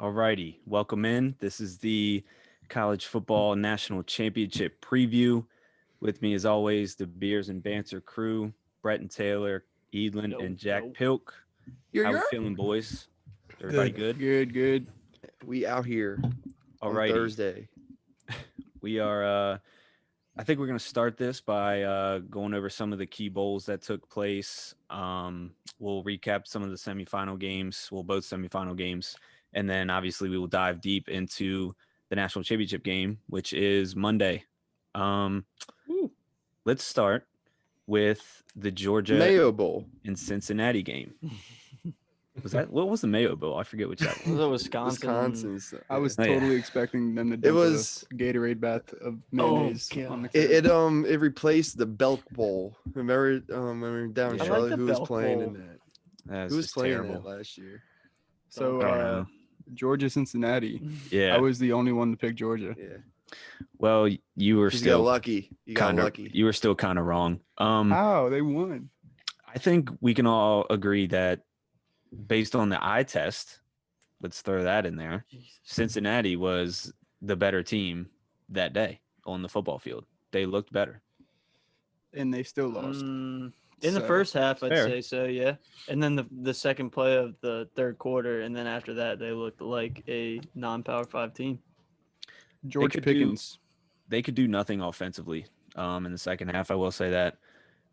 Alrighty, welcome in. This is the College Football National Championship preview. With me, as always, the Beers and Banter crew, Brett and Taylor, Edlin, and Jack Pilk. How we feeling, boys? Everybody good? Good. We out here on Alrighty, Thursday. we are. I think we're going to start this by going over some of the key bowls that took place. We'll recap some of the semifinal games. Well, both semifinal games. And then obviously we will dive deep into the national championship game, which is Monday. Let's start with the Georgia Mayo Bowl. and Cincinnati game. What was the Mayo Bowl? I forget which that was. Was it Wisconsin? Wisconsin's. I was Oh, yeah. totally expecting them to dump was- a Gatorade bath of mayonnaise God. on the curb. It replaced the Belk Bowl. Remember down in Yeah. I like Charlotte the who was Belk playing Bowl. in that? That Who was just playing terrible. that last year? So I don't know. Georgia, Cincinnati. Yeah. I was the only one to pick Georgia. Yeah. Well, you were You got still lucky. You got kind of lucky. you were still kind of wrong. How they won? I think we can all agree that based on the eye test, let's throw that in there. Cincinnati was the better team that day on the football field. They looked better. And they still lost. In the So, first half, I'd fair. say so, yeah. And then the second play of the third quarter, and then after that, they looked like a non-Power 5 team. George could do- Pickens. They could do nothing offensively in the second half. I will say that.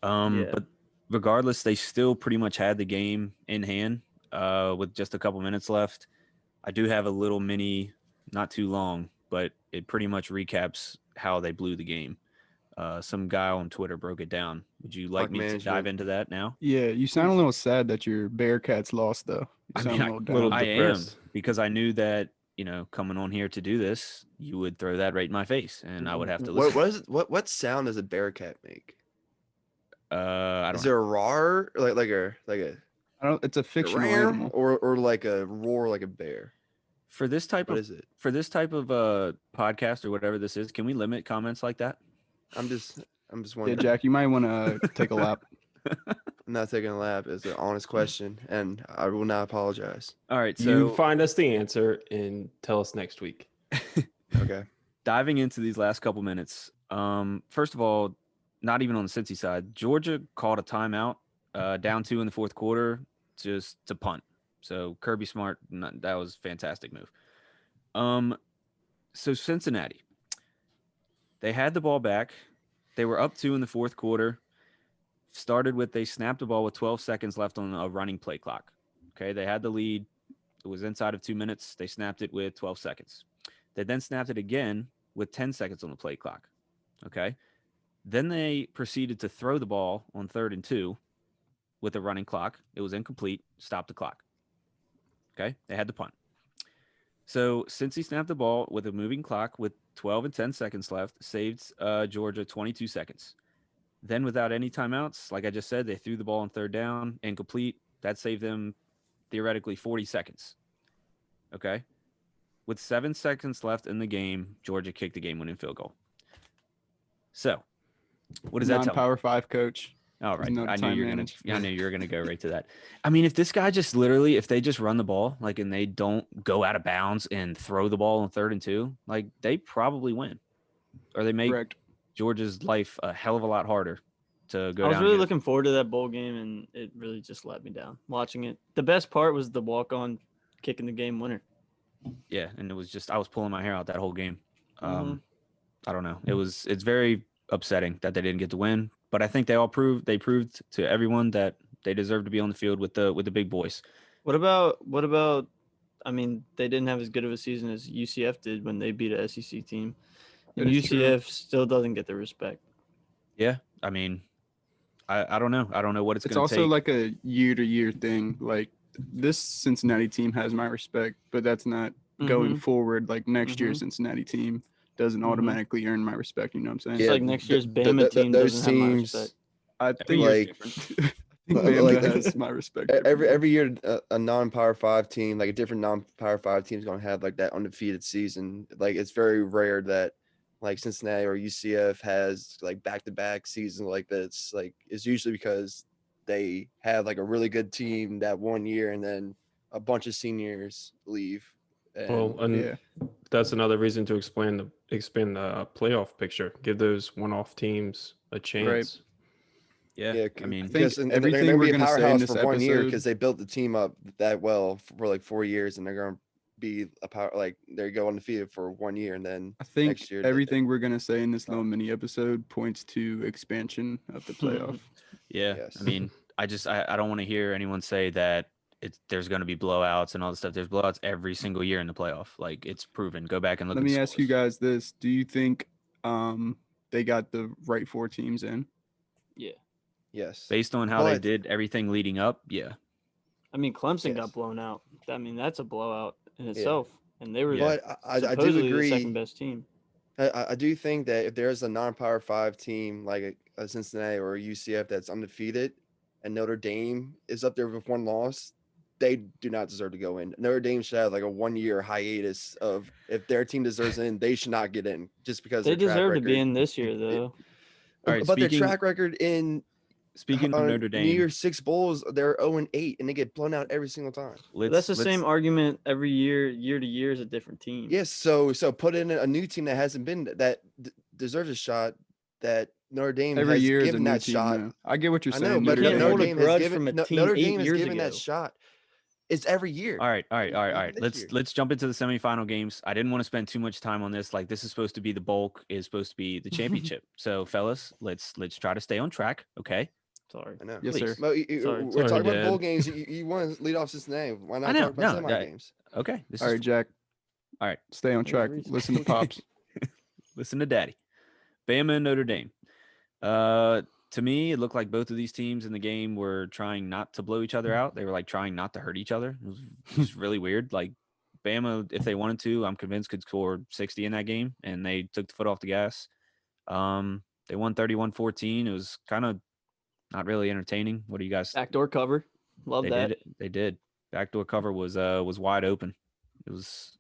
Yeah. But regardless, they still pretty much had the game in hand with just a couple minutes left. I do have a little mini, not too long, but it pretty much recaps how they blew the game. Some guy on Twitter broke it down. Would you like Clock me to management. dive into that now? Yeah, you sound a little sad that your Bearcats lost, though. You I sound mean, a little little down. I am, depressed. because I knew that, coming on here to do this, you would throw that right in my face and I would have to listen. What is it? What sound does a Bearcat make? I Is don't there a roar like a I don't. It's a fictional ram animal. or like a roar like a bear? for this type What of is it? podcast or whatever this is, can we limit comments like that? I'm just Yeah, wondering. Jack, you might want to take a lap. I'm not taking a lap. It's an honest question, and I will not apologize. All right, so You find us the answer and tell us next week. Okay. diving into these last couple minutes. First of all, not even on the Cincy side, Georgia called a timeout, down 2 in the fourth quarter, just to punt. So Kirby Smart, that was a fantastic move. So Cincinnati, they had the ball back. They were up 2 in the fourth quarter. They snapped the ball with 12 seconds left on a running play clock. Okay, they had the lead. It was inside of 2 minutes. They snapped it with 12 seconds. They then snapped it again with 10 seconds on the play clock. Okay. Then they proceeded to throw the ball on 3rd and 2 with a running clock. It was incomplete. Stop the clock. Okay. They had the punt. So since he snapped the ball with a moving clock with 12 and 10 seconds left, saved Georgia 22 seconds. Then without any timeouts, like I just said, they threw the ball on 3rd down, incomplete. That saved them theoretically 40 seconds. Okay. With 7 seconds left in the game, Georgia kicked the game-winning field goal. So, what does that tell me? Non-Power 5 coach. All right, Doesn't know how to I knew time you were gonna. manage. I knew you were gonna go right to that. I mean, if this guy just literally, if they just run the ball, like, and they don't go out of bounds and throw the ball on 3rd and 2, like, they probably win, or they make Correct. Georgia's life a hell of a lot harder to go I was down. really and get looking forward to that bowl game, and it really just let me down watching it. The best part was the walk-on kicking the game winner. Yeah, and it was just I was pulling my hair out that whole game. Mhm. I don't know. It's very upsetting that they didn't get to win, but I think they proved to everyone that they deserve to be on the field with the big boys. What about? I mean, they didn't have as good of a season as UCF did when they beat a SEC team, and That is true. UCF still doesn't get the respect. Yeah, I mean, I don't know. I don't know what it's It's going to also take. like a year-to-year thing. Like, this Cincinnati team has my respect, but that's not going forward. Like, next year's Cincinnati team doesn't Mhm. automatically earn my respect. You know what I'm saying? It's Yeah, like next year's th- Bama th- team those doesn't have my teams- respect. I Every think year's like- I think Like- Bama like- has my respect. every year a non-Power 5 team, like a different non-Power 5 team, is going to have like that undefeated season. Like it's very rare that like Cincinnati or UCF has like back-to-back seasons like this. Like it's usually because they have like a really good team that one year and then a bunch of seniors leave Well, And and yeah. that's another reason to expand the playoff picture. Give those one-off teams a chance. Yeah, yeah, I mean, think because they're everything gonna we're be a gonna say in powerhouse this for 1 year episode- because they built the team up that well for like 4 years, and they're gonna be a power. Like they go undefeated for 1 year, and then I think next year they- everything we're gonna say in this little Oh. mini episode points to expansion of the playoff. yeah, Yes. I mean, I don't want to hear anyone say that there's going to be blowouts and all this stuff. There's blowouts every single year in the playoff. Like it's proven. Go back and look. Let at me the ask you scores. guys this: do you think they got the right 4 teams in? yes, Based on how they But- did everything leading up. Yeah, I mean, Clemson Yes. got blown out. I mean, that's a blowout in Yeah. itself, and they were Yeah. but I do supposedly agree. the second best team. I do think that if there's a non-power 5 team like a Cincinnati or a UCF that's undefeated, and Notre Dame is up there with 1 loss, they do not deserve to go in. Notre Dame should have like a 1-year hiatus of if their team deserves in, they should not get in just because They their track deserve to be record- in this year, it- though. All right, but their speaking- track record in Speaking of Notre New Dame, Year's 6 bowls, they're 0-8 and they get blown out every single time. But that's the same argument every year. Year to year is a different team. Yes, so put in a new team that hasn't been that deserves a shot. That Notre Dame Every has year is a given new that team. shot. Though. I get what you're I saying. know, but You can't Notre hold a Dame has grudge given from a team Notre 8 Dame has years given that ago. shot. It's every year. All right. This Let's year. let's jump into the semifinal games. I didn't want to spend too much time on this. Like this is supposed to be the bulk, is supposed to be the championship. So, fellas, let's try to stay on track. Okay. Sorry. I know. Yes, Please. sir. But Sorry. we're Sorry, talking about bowl Dad. games. You want to lead off Cincinnati? Why not I know, talk about no, semi that- games? Okay. This All is right, Jack. All right. Stay on There's a track. reason. Listen to Pops. Listen to Daddy. Bama and Notre Dame. To me, it looked like both of these teams in the game were trying not to blow each other out. They were like trying not to hurt each other. It was really weird. Like Bama, if they wanted to, I'm convinced could score 60 in that game, and they took the foot off the gas. They won 31-14. It was kind of not really entertaining. What do you guys? Backdoor cover. Love They that. did. They did. Backdoor cover was wide open. It was.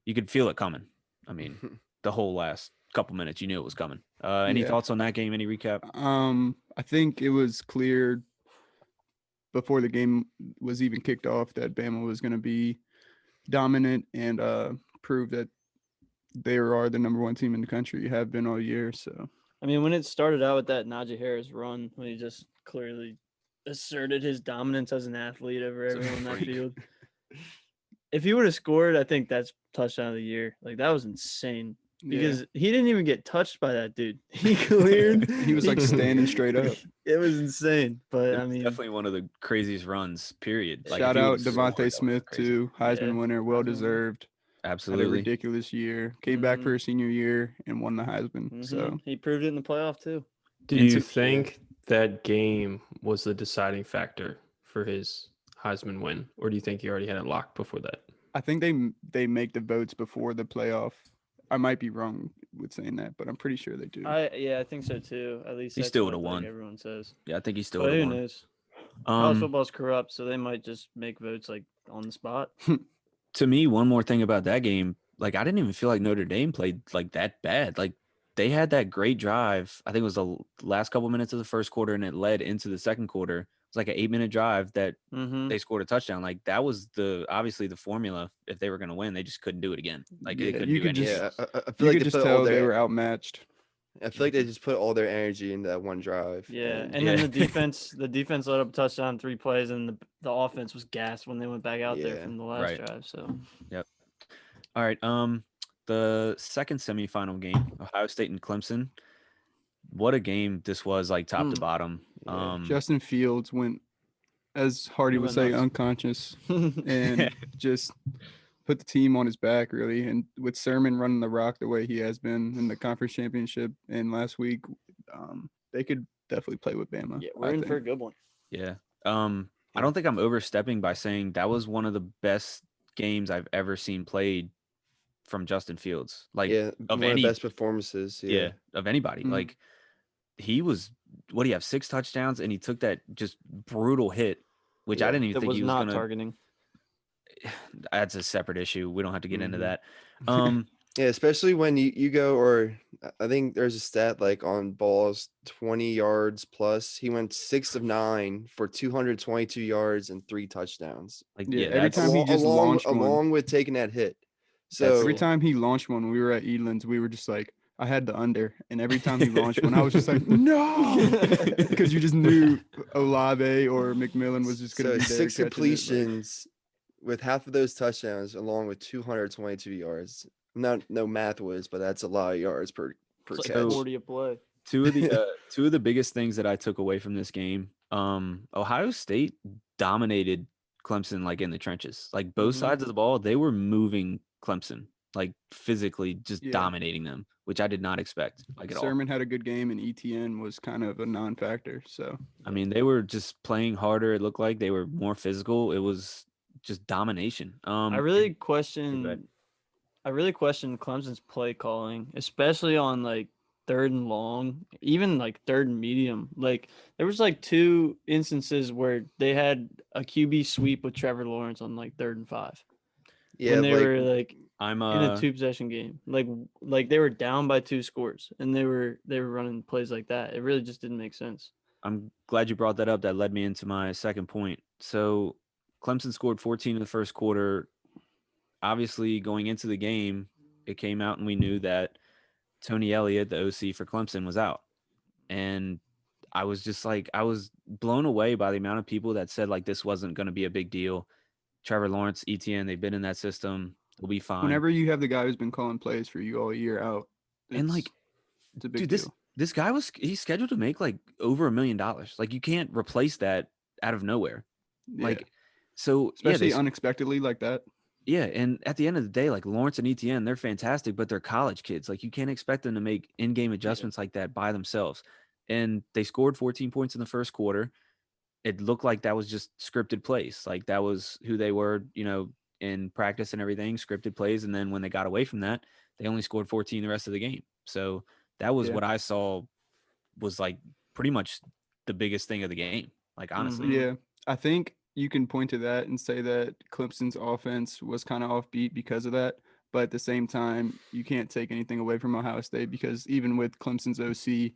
You could feel it coming. I mean, the whole last couple minutes, you knew it was coming. Any Yeah. thoughts on that game? Any recap? I think it was clear before the game was even kicked off that Bama was going to be dominant and prove that they are the number 1 team in the country. Have been all year. So I mean, when it started out with that Najee Harris run, when he just clearly asserted his dominance as an athlete over He's a everyone on that freak. field. If he would have scored, I think that's touchdown of the year. Like that was insane because he didn't even get touched by that dude. He cleared. He was like standing straight up. It was insane, but It I was mean, definitely one of the craziest runs. Period. Like, if Shout he out would've scored, that Devontae was Smith crazy. too, Heisman Yeah, winner, well Heisman winner. deserved. Had a Absolutely. ridiculous year. Came back for Mhm. his senior year and won the Heisman. mhm, So he proved it in the playoff too. Do And you to- think that game was the deciding factor for his Heisman win, or do you think he already had it locked before that? I think they make the votes before the playoff. I might be wrong with saying that, but I'm pretty sure they do. I think so too. At least He that's still what, would've like, won. everyone says. Yeah, I think he still But would who have won. knows? College Um, football's corrupt, so they might just make votes like on the spot. to me, one more thing about that game, like I didn't even feel like Notre Dame played like that bad. Like they had that great drive. I think it was the last couple minutes of the first quarter, and it led into the second quarter. It was like an 8-minute drive that Mm-hmm. they scored a touchdown. Like that was obviously the formula. If they were going to win, they just couldn't do it again. Like Yeah, they couldn't you do could anything. just- Yeah, else. I You feel like could they just put tell all they their. were outmatched. I feel like they just put all their energy into that one drive. Yeah, and Yeah. then the defense let up a touchdown in 3 plays, and the offense was gassed when they went back out there Yeah, from the last right. drive. So All right. The second semifinal game, Ohio State and Clemson. What a game this was, like top to Mm. bottom. Yeah. Justin Fields went, as Hardy He would went say, nuts. unconscious and just put the team on his back, really. And with Sermon running the rock the way he has been in the conference championship and last week, they could definitely play with Bama. yeah, we're I in for a think. good one. Yeah. I don't think I'm overstepping by saying that was one of the best games I've ever seen played from Justin Fields. Like, Yeah, of one any- of the best performances. yeah, of anybody. Mhm. Like, he was, what do you have, 6 touchdowns, and he took that just brutal hit, which I Yeah, didn't even That think was he was not gonna. targeting. That's a separate issue. We don't have to get into Mhm. that. Um, Yeah, especially when you go, or I think there's a stat like on balls 20 yards plus, he went 6 of 9 for 222 yards and 3 touchdowns. Like, Yeah, yeah, every that's time he just launched one. along with taking that hit. That's- So Every time he launched one, we were at Eland's, we were just like, I had the under, and every time he launched one, I was just like, no, because you just knew Olave or McMillan was just going to so be there 6 catching it, like- completions with half of those touchdowns along with 222 yards. No math whiz, but that's a lot of yards per It's catch. like 40 a play. two of the biggest things that I took away from this game. Ohio State dominated Clemson like in the trenches. Like both Mhm. sides of the ball, they were moving Clemson, like physically just Yeah. dominating them, which I did not expect like at all. Sermon had a good game, and ETN was kind of a non-factor. So I mean, they were just playing harder. It looked like they were more physical. It was just domination. I really question Clemson's play calling, especially on like third and long, even like third and medium. Like there was like 2 instances where they had a QB sweep with Trevor Lawrence on like 3rd and 5 Yeah, when they like were like I'm in a 2-possession game. Like they were down by 2 scores and they were running plays like that. It really just didn't make sense. I'm glad you brought that up. That led me into my second point. So Clemson scored 14 in the first quarter. Obviously, going into the game, it came out and we knew that Tony Elliott, the OC for Clemson, was out. And I was just like, I was blown away by the amount of people that said like this wasn't going to be a big deal. Trevor Lawrence, ETN, they've been in that system. They'll be fine. whenever you have the guy who's been calling plays for you all year out, And, like, it's a big Dude, deal. this guy he's scheduled to make like over $1 million. Like you can't replace that out of nowhere. Yeah. Like, so especially yeah, unexpectedly like that. yeah, and at the end of the day, like Lawrence and ETN, they're fantastic, but they're college kids. Like you can't expect them to make in-game adjustments like that by themselves. And they scored 14 points in the first quarter. It looked like that was just scripted plays. Like that was who they were, in practice and everything, scripted plays. And then when they got away from that, they only scored 14 the rest of the game. So that was Yeah. what I saw was like pretty much the biggest thing of the game. Like honestly, Mhm. Yeah, I think you can point to that and say that Clemson's offense was kind of offbeat because of that. But at the same time, you can't take anything away from Ohio State because even with Clemson's OC,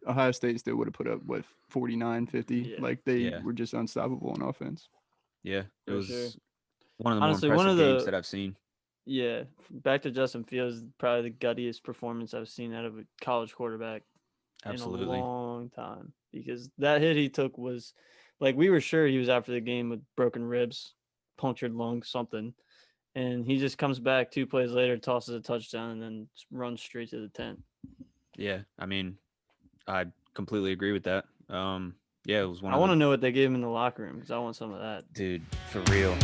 Ohio State still would have put up 49, 50. Yeah. Like they Yeah. were just unstoppable on offense. yeah, it For was sure. one of the more Honestly, one impressive of games the- that I've seen. Yeah, back to Justin Fields, probably the guttiest performance I've seen out of a college quarterback in a Absolutely. long time, because that hit he took was like we were sure he was out for the game with broken ribs, punctured lung, something, and he just comes back 2 plays later, tosses a touchdown, and then runs straight to the tent. Yeah, I mean, I completely agree with that. Yeah, it was one I of want the to know what they gave him in the locker room because I want some of that. dude for real.